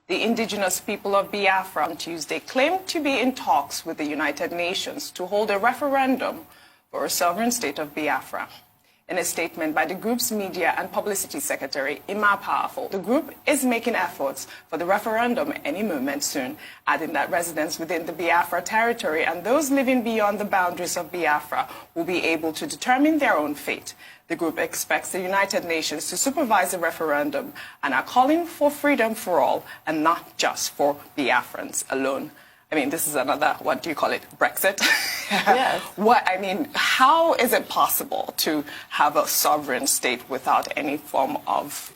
The indigenous people of Biafra on Tuesday claimed to be in talks with the United Nations to hold a referendum for a sovereign state of Biafra. In a statement by the group's media and publicity secretary, Ima Powerful, the group is making efforts for the referendum any moment soon, adding that residents within the Biafra territory and those living beyond the boundaries of Biafra will be able to determine their own fate. The group expects the United Nations to supervise the referendum and are calling for freedom for all and not just for Biafrans alone. I mean, this is another, what do you call it, Brexit? Yes. How is it possible to have a sovereign state without any form of,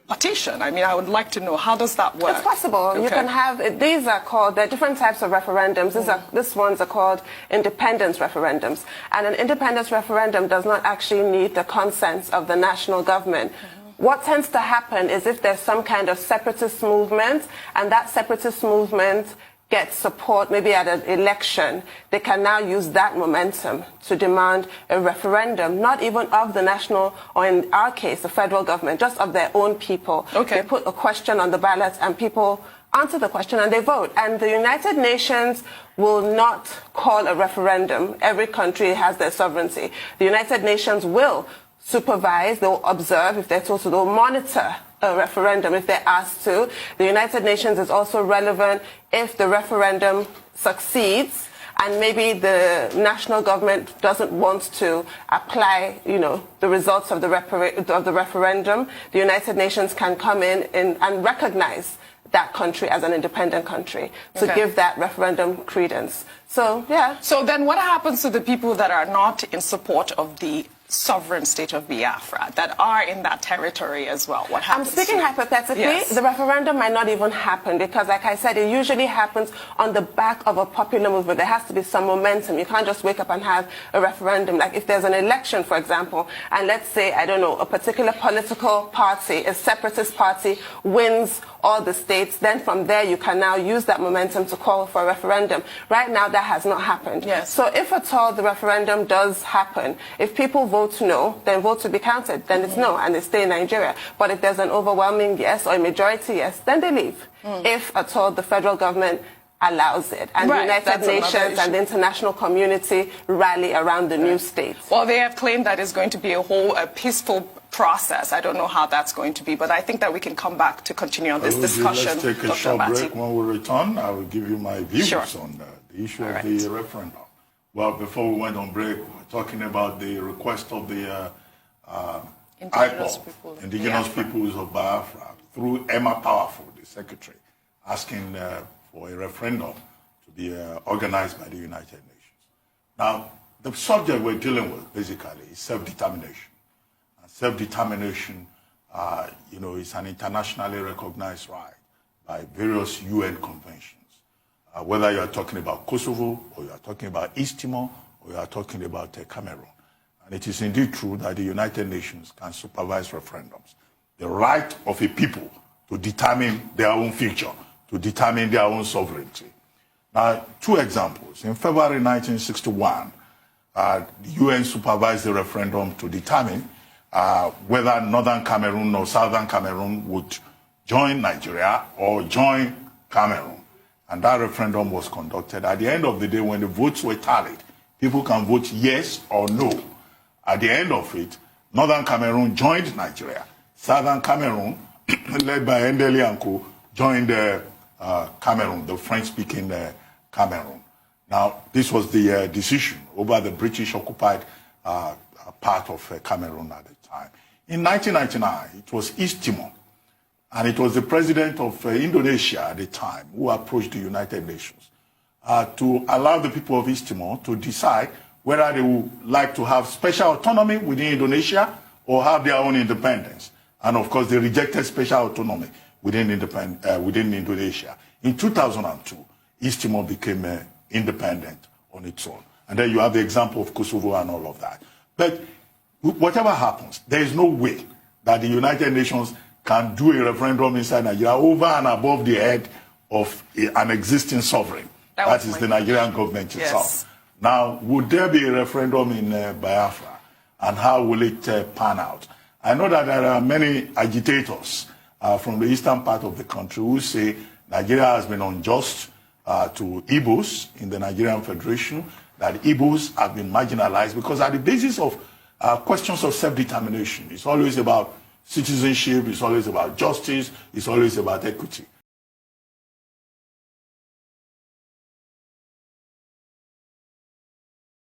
partition? I mean, I would like to know, how does that work? It's possible. Okay. You can have, these are called, there are different types of referendums. These ones are called independence referendums. And an independence referendum does not actually need the consent of the national government. What tends to happen is if there's some kind of separatist movement, and that separatist movement get support maybe at an election, they can now use that momentum to demand a referendum, not even of the national, or in our case, the federal government, just of their own people. Okay. They put a question on the ballot and people answer the question and they vote. And the United Nations will not call a referendum. Every country has their sovereignty. The United Nations will supervise, they'll observe if they're told to, they'll monitor a referendum if they're asked to. The United Nations is also relevant if the referendum succeeds and maybe the national government doesn't want to apply, the results of the referendum. The United Nations can come in and recognize that country as an independent country to give that referendum credence. So, yeah. So then what happens to the people that are not in support of the sovereign state of Biafra, that are in that territory as well? What happens? I'm speaking hypothetically. Yes. The referendum might not even happen because, like I said, it usually happens on the back of a popular movement. There has to be some momentum. You can't just wake up and have a referendum. Like if there's an election, for example, and let's say, I don't know, a particular political party, a separatist party, wins all the states, then from there you can now use that momentum to call for a referendum. Right now that has not happened. Yes. So if at all the referendum does happen, if people vote no, then vote to be counted, then it's no, and they stay in Nigeria. But if there's an overwhelming yes or a majority yes, then they leave. If at all the federal government allows it. And the United Nations and the international community rally around the new state. Well, they have claimed that it's going to be a peaceful process. I don't know how that's going to be, but I think that we can come back to continue on this discussion. Let's take a short break. When we return, I will give you my views on the issue of the referendum. Well, before we went on break, we were talking about the request of the Indigenous Peoples of Biafra, through Emma Powerful, the secretary, asking for a referendum to be organized by the United Nations. Now, the subject we're dealing with, basically, is self-determination. Self-determination, is an internationally recognized right by various UN conventions. Whether you are talking about Kosovo, or you are talking about East Timor, or you are talking about Cameroon. And it is indeed true that the United Nations can supervise referendums. The right of a people to determine their own future, to determine their own sovereignty. Now, two examples. In February 1961, the UN supervised the referendum to determine whether Northern Cameroon or Southern Cameroon would join Nigeria or join Cameroon. And that referendum was conducted. At the end of the day, when the votes were tallied, people can vote yes or no. At the end of it, Northern Cameroon joined Nigeria. Southern Cameroon, led by Ndeli and Co., joined Cameroon, the French-speaking Cameroon. Now, this was the decision over the British-occupied part of Cameroon at the time. In 1999, it was East Timor, and it was the president of Indonesia at the time who approached the United Nations to allow the people of East Timor to decide whether they would like to have special autonomy within Indonesia or have their own independence. And of course, they rejected special autonomy within Indonesia. In 2002, East Timor became independent on its own. And then you have the example of Kosovo and all of that. But whatever happens, there is no way that the United Nations can do a referendum inside Nigeria over and above the head of an existing sovereign. That is the Nigerian government itself. Now, would there be a referendum in Biafra? And how will it pan out? I know that there are many agitators from the eastern part of the country who say Nigeria has been unjust to Igbos in the Nigerian Federation, that Igbos have been marginalized, because at the basis of questions of self-determination, it's always about citizenship, it's always about justice, it's always about equity.